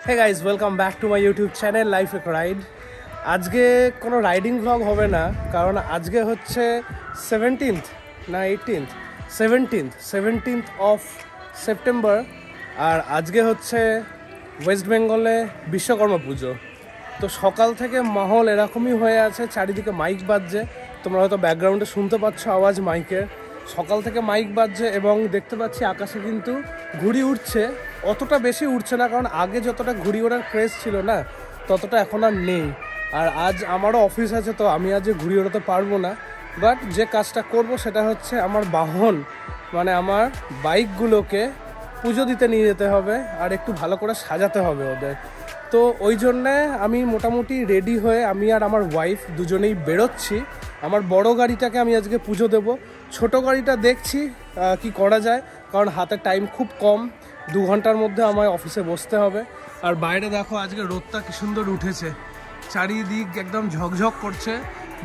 Hey guys, welcome back to my YouTube channel Life a Ride. আজকে কোনো riding vlog হবে না, কারণ আজকে হচ্ছে 17th না 18th 17th অফ সেপ্টেম্বর। আর আজকে হচ্ছে ওয়েস্ট বেঙ্গলে বিশ্বকর্মা পুজো। তো সকাল থেকে মাহল এরকমই হয়ে আছে, চারিদিকে মাইক বাজছে, তোমরা হয়তো ব্যাকগ্রাউন্ডে শুনতে পাচ্ছ আওয়াজ মাইকের। সকাল থেকে মাইক বাজছে এবং দেখতে পাচ্ছি আকাশে কিন্তু ঘুড়ি উঠছে। অতটা বেশি উঠছে না, কারণ আগে যতটা ঘুড়ি ওড়ার ক্রেজ ছিল না ততটা এখন আর নেই। আর আজ আমারও অফিস আছে, তো আমি আজ ঘুড়ি ওড়াতে পারবো না। বাট যে কাজটা করব সেটা হচ্ছে আমার বাহন মানে আমার বাইকগুলোকে পুজো দিতে নিয়ে যেতে হবে আর একটু ভালো করে সাজাতে হবে ওদের। তো ওই জন্যে আমি মোটামুটি রেডি হয়ে আমি আর আমার ওয়াইফ দুজনেই বেরোচ্ছি। আমার বড় গাড়িটাকে আমি আজকে পুজো দেব, ছোট গাড়িটা দেখছি কি করা যায়, কারণ হাতে টাইম খুব কম, 2 ঘন্টার মধ্যে আমার অফিসে বসতে হবে। আর বাইরে দেখো আজকে রোদটা কি সুন্দর উঠেছে, চারিদিক একদম ঝকঝক করছে।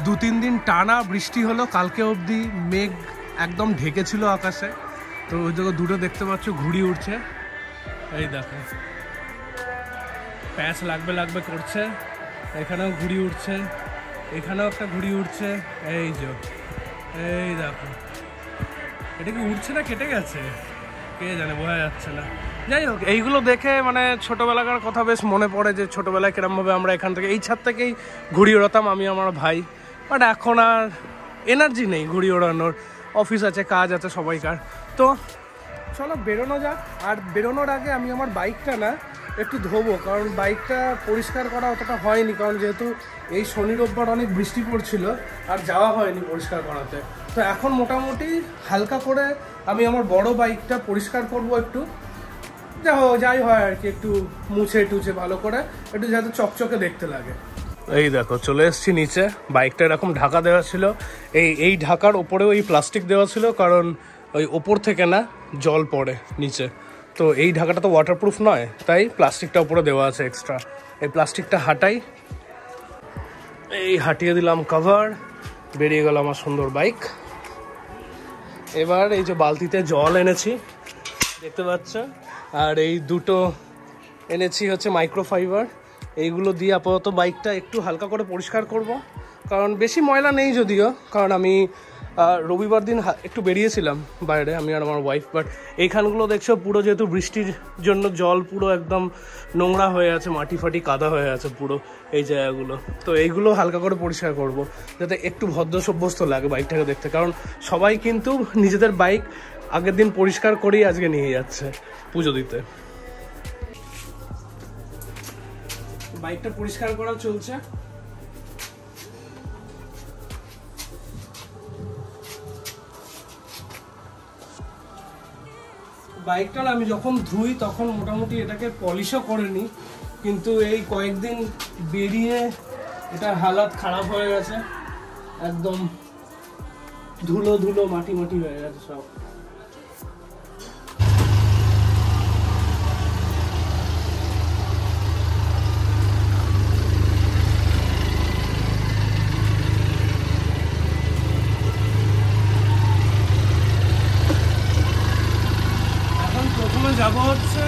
2-3 দিন টানা বৃষ্টি হলো, কালকে অবধি মেঘ একদম ঢেকেছিল আকাশে। তো ওই জায়গায় দুটো দেখতে পাচ্ছ ঘুড়ি উঠছে, এই দেখো প্যাচ লাগবে করছে। এখানেও ঘুড়ি উঠছে, এখানেও একটা ঘুড়ি উঠছে, এই দেখো। এটা কি উঠছে না কেটে গেছে কে জানে, বোঝা যাচ্ছে না। যাই হোক, এইগুলো দেখে মানে ছোটোবেলাকার কথা বেশ মনে পড়ে যে ছোটোবেলায় কিরমভাবে আমরা এখান থেকে এই ছাদ থেকেই ঘুড়ি ওড়াতাম আমি আমার ভাই। বাট এখন আর এনার্জি নেই ঘুড়ি ওড়ানোর, অফিস আছে, কাজ আছে সবাইকার। তো চলো বেরোনো যাক। আর বেরোনোর আগে আমি আমার বাইকটা না একটু ধোবো, কারণ বাইকটা পরিষ্কার করা অতটা হয়নি, কারণ যেহেতু এই শনি রোববার অনেক বৃষ্টি পড়ছিল আর যাওয়া হয়নি পরিষ্কার করাতে। তো এখন মোটামুটি হালকা করে আমি আমার বড় বাইকটা পরিষ্কার করব একটু, যাই হয় আর কি, একটু মুছে টুছে ভালো করে একটু যাতে চকচকে দেখতে লাগে। এই দেখো চলে এসেছি নিচে, বাইকটা এরকম ঢাকা দেওয়া ছিল, এই ঢাকার ওপরেও এই প্লাস্টিক দেওয়া ছিল, কারণ ওই ওপর থেকে না জল পড়ে নিচে। তো এই ঢাকাটা তো ওয়াটারপ্রুফ নয়, তাই প্লাস্টিকটা উপরে দেওয়া আছে এক্সট্রা। এই প্লাস্টিকটা হাঁটাই, এই হাঁটিয়ে দিলাম কভার, বেরিয়ে গেল আমার সুন্দর বাইক। এবার এই যে বালতিতে জল এনেছি দেখতে পাচ্ছ, আর এই দুটো এনেছি হচ্ছে মাইক্রোফাইবার, এইগুলো দিয়ে আপাতত বাইকটা একটু হালকা করে পরিষ্কার করব। কারণ বেশি ময়লা নেই যদিও, কারণ আমি রবিবার দিন একটু বেরিয়েছিলাম বাইরে আমি আর আমার ওয়াইফ। বাট এইখানগুলো দেখছো পুরো যেহেতু বৃষ্টির জন্য জল পুরো একদম নোংরা হয়ে আছে, মাটি ফাটি কাদা হয়ে আছে পুরো এই জায়গাগুলো। তো এইগুলো হালকা করে পরিষ্কার করব যাতে একটু ভদ্র সভ্যস্ত লাগে বাইকটাকে দেখতে, কারণ সবাই কিন্তু নিজেদের বাইক আগের দিন পরিষ্কার করেই আজকে নিয়ে যাচ্ছে পুজো দিতে। বাইকটা পরিষ্কার করা চলছে। বাইকটা আমি যখন ধুই তখন মোটামুটি এটাকে পলিশও করে নিই, কিন্তু এই কয়েকদিন বেরিয়ে এটার হালাত খারাপ হয়ে গেছে, একদম ধুলো মাটি হয়ে গেছে সব। যাবো হচ্ছে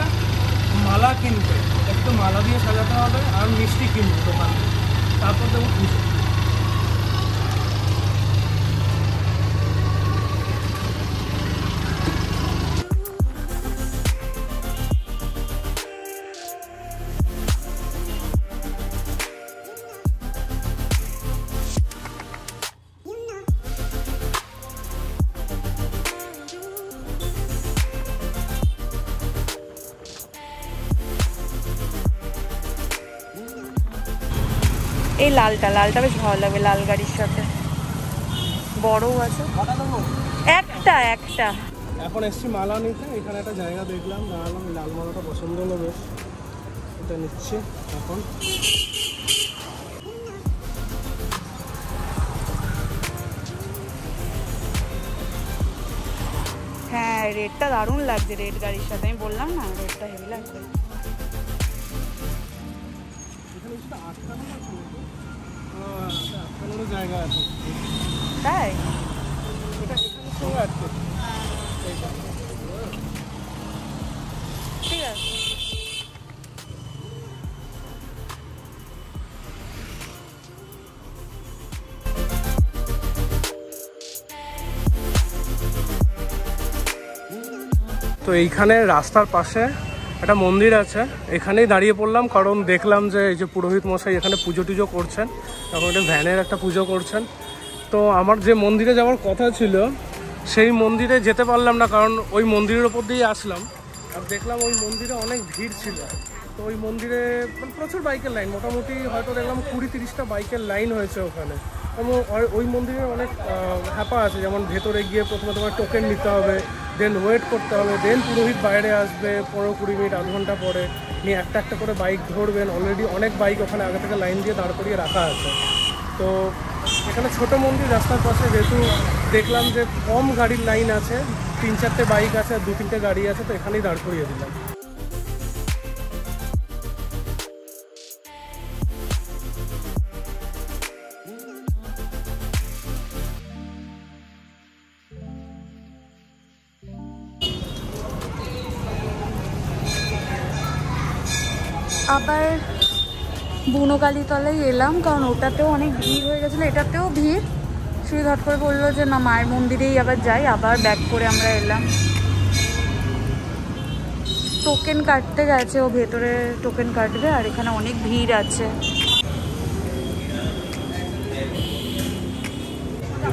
মালা কিনতে, একটু মালা দিয়ে সাজাতে হবে আর মিষ্টি কিনবো দোকানে, তারপর দেবো পুজো। এই লালটা বেশ ভালো লাগবে, লাল গাড়ির সাথে বড়ও আছে, একটা এখন এসছি মালা নিতে, এখানে একটা জায়গা দেখলাম, দাঁড়ালাম, লাল মালাটা পছন্দ হলো বেশ, এটা নিচ্ছি এখন। হ্যাঁ রেডটা দারুণ লাগছে, রেড গাড়ির সাথে আমি বললাম না, রেডটা হেভি লাগছে। জায়গা আছে তাই, ঠিক আছে। তো এইখানে রাস্তার পাশে একটা মন্দির আছে, এখানেই দাঁড়িয়ে পড়লাম কারণ দেখলাম যে এই যে পুরোহিত মশাই এখানে পুজো টুজো করছেন, এখন একটা ভ্যানের একটা পুজো করছেন। তো আমার যে মন্দিরে যাওয়ার কথা ছিল সেই মন্দিরে যেতে পারলাম না, কারণ ওই মন্দিরের ওপর দিয়ে আসলাম আর দেখলাম ওই মন্দিরে অনেক ভিড় ছিল। তো ওই মন্দিরে মানে প্রচুর বাইকের লাইন, মোটামুটি হয়তো দেখলাম 20-30টা বাইকের লাইন হয়েছে ওখানে। এবং ওই মন্দিরে অনেক হ্যাপা আছে, যেমন ভেতরে গিয়ে প্রথমে তোমার টোকেন নিতে হবে, দেন ওয়েট করতে হবে, দেন পুরোহিত বাইরে আসবে 15-20 মিনিট আধ ঘন্টা পরে, নিয়ে একটা একটা করে বাইক ধরবেন। অলরেডি অনেক বাইক ওখানে আগে থেকে লাইন দিয়ে দাঁড় করিয়ে রাখা আছে। তো এখানে ছোট মন্দির রাস্তার পাশে, যেহেতু দেখলাম যে কম গাড়ির লাইন আছে, 3-4টে বাইক আছে আর 2-3টে গাড়ি আছে, তো এখানেই দাঁড় করিয়ে দিলাম। আবার বুনোকালীতলায় এলাম, কারণ ওটাতেও অনেক ভিড় হয়ে গেছিলো, এটাতেও ভিড়। শুধু হট করে বললো যে না মায়ের মন্দিরেই আবার যাই, আবার ব্যাক করে আমরা এলাম। টোকেন কাটতে গেছে, ও ভেতরে টোকেন কাটবে, আর এখানে অনেক ভিড় আছে।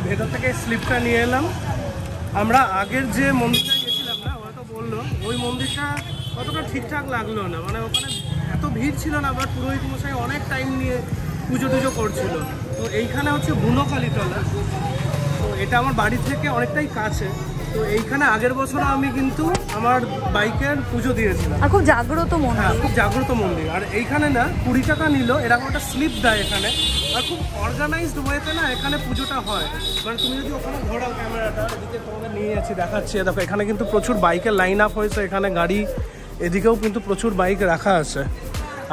ভেতর থেকে স্লিপটা নিয়ে এলাম। আমরা আগের যে মন্দিরটা গেছিলাম না, ওরা তো বললো ওই মন্দিরটা অতটা ঠিকঠাক লাগলো না, মানে ওখানে এত ভিড় ছিল না, বাট পুরোহিত মশাই অনেক টাইম নিয়ে পুজো টুজো করছিল। তো এইখানে হচ্ছে বুনোকালীতলা, তো এটা আমার বাড়ি থেকে অনেকটাই কাছে। তো এইখানে আগের বছর আমি কিন্তু আমার বাইকের পুজো দিয়েছিলাম। আর খুব জাগ্রত মন্দির। হ্যাঁ, খুব জাগ্রত মন্দির। আর এইখানে না 20 টাকা নিল, এরকম একটা স্লিপ দেয় এখানে, আর খুব অর্গানাইজড ওয়েতে না এখানে পুজোটা হয়। মানে তুমি যদি ওখানে ঘোরাও ক্যামেরাটা, এদিকে তোমাদের নিয়ে যাচ্ছি দেখাচ্ছি, দেখো এখানে কিন্তু প্রচুর বাইকের লাইন আপ হয়েছে, এখানে গাড়ি, এদিকেও কিন্তু প্রচুর বাইক রাখা আছে।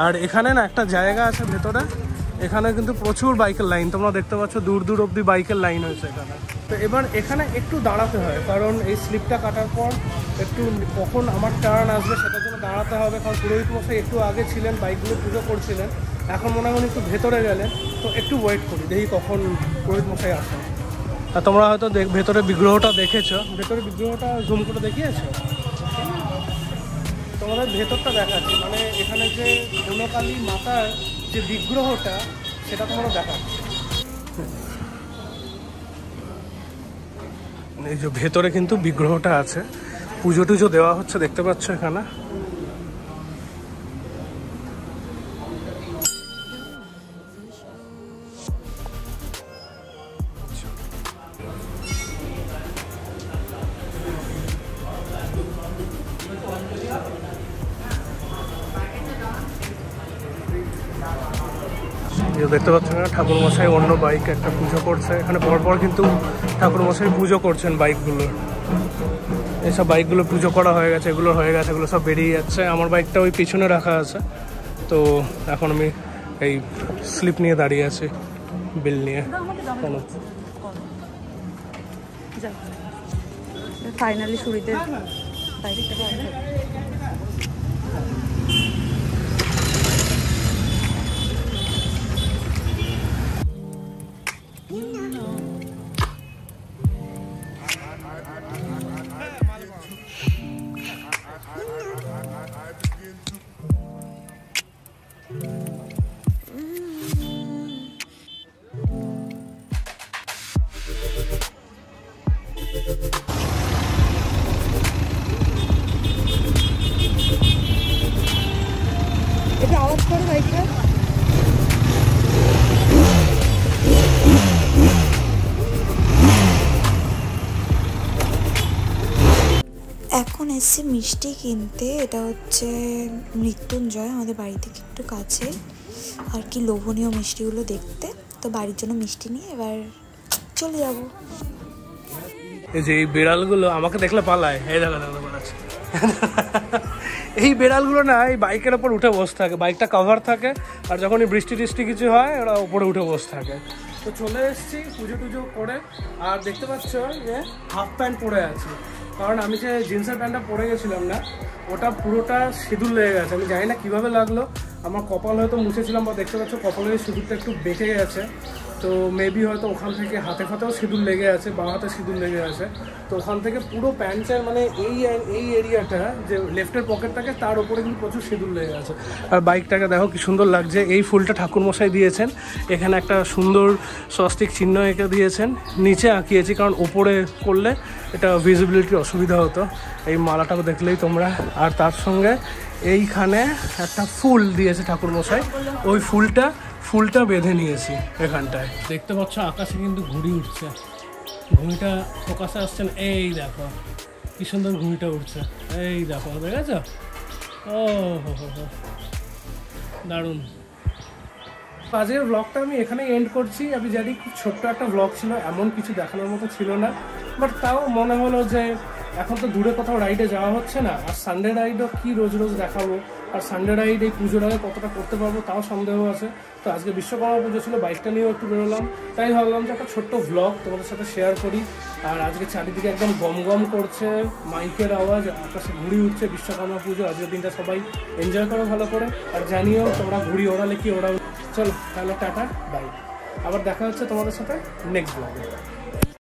আর এখানে না একটা জায়গা আছে ভেতরে, এখানে কিন্তু প্রচুর বাইকের লাইন, তোমরা দেখতে পাচ্ছ দূর দূর অব্দি বাইকের লাইন হয়েছে এখানে। তো এবার এখানে একটু দাঁড়াতে হয়, কারণ এই স্লিপটা কাটার পর একটু কখন আমার টার্ন আসবে সেটার জন্য দাঁড়াতে হবে, কারণ পুরোহিত মশাই একটু আগে ছিলেন, বাইকগুলো পুজো করছিলেন, এখন মনে হয় একটু ভেতরে গেলেন, তো একটু ওয়েট করি, দেখি কখন পুরোহিত মশাই আসেন। আর তোমরা হয়তো ভেতরে বিগ্রহটা দেখেছো, ভেতরে বিগ্রহটা জুম করে দেখিয়েছো, তোমাদের ভেতরটা দেখাচ্ছি। মানে এখানে যে বুনোকালী মাতার যে বিগ্রহটা সেটা তোমরা দেখাচ্ছি। এই যে ভেতরে কিন্তু বিগ্রহটা আছে, পুজো টুজো দেওয়া হচ্ছে, দেখতে পাচ্ছ এখানে। দেখতে পাচ্ছেন না, ঠাকুর মশাই অন্য বাইক একটা পুজো করছে এখানে, পরপর কিন্তু ঠাকুর মশাই পুজো করছেন বাইকগুলোর। এইসব বাইকগুলো পুজো করা হয়ে গেছে, এগুলো হয়ে গেছে, এগুলো সব বেরিয়ে যাচ্ছে। আমার বাইকটা ওই পিছনে রাখা আছে। তো এখন আমি এই স্লিপ নিয়ে দাঁড়িয়ে আছি, বিল নিয়ে। ফাইনালি শুরুতে এটা আওয়াজ করে বাইকটা। এখন এসছি মিষ্টি কিনতে। এটা হচ্ছে মৃত্যুঞ্জয়, আমাদের বাড়ি থেকে একটু কাছে। আর কি লোভনীয় মিষ্টিগুলো দেখতে, তো বাড়ির জন্য মিষ্টি নিয়ে এবার চলে যাব। এই যে এই বিড়ালগুলো আমাকে দেখলে পালায়, এই দেখো দেখো পালাচ্ছে। এই বিড়ালগুলো না এই বাইকের ওপর উঠে বসে থাকে, বাইকটা কভার থাকে, আর যখনই বৃষ্টি টিষ্টি কিছু হয় ওরা উপরে উঠে বসে থাকে। তো চলে এসেছি পুজো টুজো করে, আর দেখতে পাচ্ছ যে হাফ প্যান্ট পরে আছে, কারণ আমি যে জিন্সের প্যান্টটা পরে গেছিলাম না, ওটা পুরোটা সিঁদুর লেগে গেছে। আমি জানি না কীভাবে লাগলো, আমার কপাল হয়তো মুছেছিলাম, বা দেখতে পাচ্ছ কপালের সিঁদুরটা একটু বেঁকে গেছে, তো মেবি হয়তো ওখান থেকে হাতে ফাতেও সিঁদুর লেগে আছে, বাঁ হাতে সিঁদুর লেগে আছে। তো ওখান থেকে পুরো প্যান্টের মানে এই এরিয়াটা যে লেফটের পকেটটাকে তার উপরে কিন্তু প্রচুর সিঁদুর লেগে আছে। আর বাইকটাকে দেখো কি সুন্দর লাগছে। এই ফুলটা ঠাকুরমশাই দিয়েছেন, এখানে একটা সুন্দর স্বস্তিক চিহ্ন এঁকে দিয়েছেন, নিচে আঁকিয়েছি কারণ ওপরে করলে এটা ভিজিবিলিটির অসুবিধা হতো। এই মালাটাকে দেখলেই তোমরা। আর তার সঙ্গে এইখানে একটা ফুল দিয়েছে ঠাকুরমশাই, ওই ফুলটা বেঁধে নিয়েছি এখানটায়। দেখতে পাচ্ছ আকাশে কিন্তু ঘুড়ি উঠছে, ঘুড়িটা ফোকাসে আসছে না, এই দেখো কি সুন্দর ঘুড়িটা উঠছে, এই দেখো দেখেছ? ও হো দারুণ। আজকের ব্লগটা আমি এখানেই এন্ড করছি। আমি জানি খুব ছোট্ট একটা ব্লগ ছিল, এমন কিছু দেখানোর মতো ছিল না, বাট তাও মনে হলো যে এখন তো দূরে কোথাও রাইডে যাওয়া হচ্ছে না, আর সানডে রাইডও কি রোজ রোজ দেখাবো, আর সানডে রাইড এই পুজোর আগে কতটা করতে পারবো তাও সন্দেহ আছে। তো আজকে বিশ্বকর্মা পুজো ছিল, বাইকটা নিয়েও একটু বেরোলাম, তাই ভাবলাম যে একটা ছোট্ট ব্লগ তোমাদের সাথে শেয়ার করি। আর আজকে চারিদিকে একদম গম গম করছে, মাইকের আওয়াজ, আকাশে ঘুড়ি উঠছে, বিশ্বকর্মা পুজো। আজকের দিনটা সবাই এনজয় করো ভালো করে, আর জানিও তোমরা ঘুড়ি ওড়ালে কি ওড়াও। চলো তাহলে টাটা বাই, আবার দেখা হচ্ছে তোমাদের সাথে নেক্সট ব্লগে।